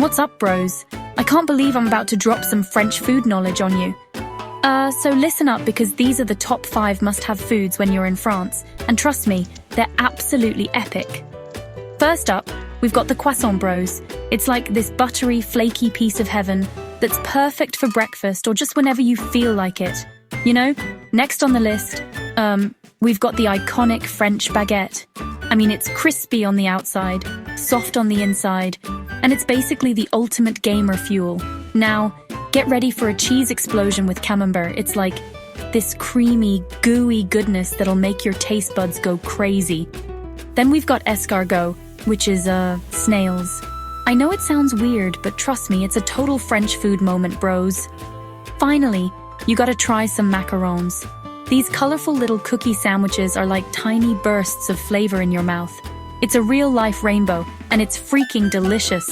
What's up, bros? I can't believe I'm about to drop some French food knowledge on you. So listen up because these are the top 5 must-have foods when you're in France, and trust me, they're absolutely epic. First up, we've got the croissant, bros. It's like this buttery, flaky piece of heaven that's perfect for breakfast or just whenever you feel like it. You know, next on the list, we've got the iconic French baguette. I mean, it's crispy on the outside, soft on the inside, and it's basically the ultimate gamer fuel. Now, get ready for a cheese explosion with camembert. It's like this creamy, gooey goodness that'll make your taste buds go crazy. Then we've got escargot, which is, snails. I know it sounds weird, but trust me, it's a total French food moment, bros. Finally, you gotta try some macarons. These colorful little cookie sandwiches are like tiny bursts of flavor in your mouth. It's a real-life rainbow, and it's freaking delicious.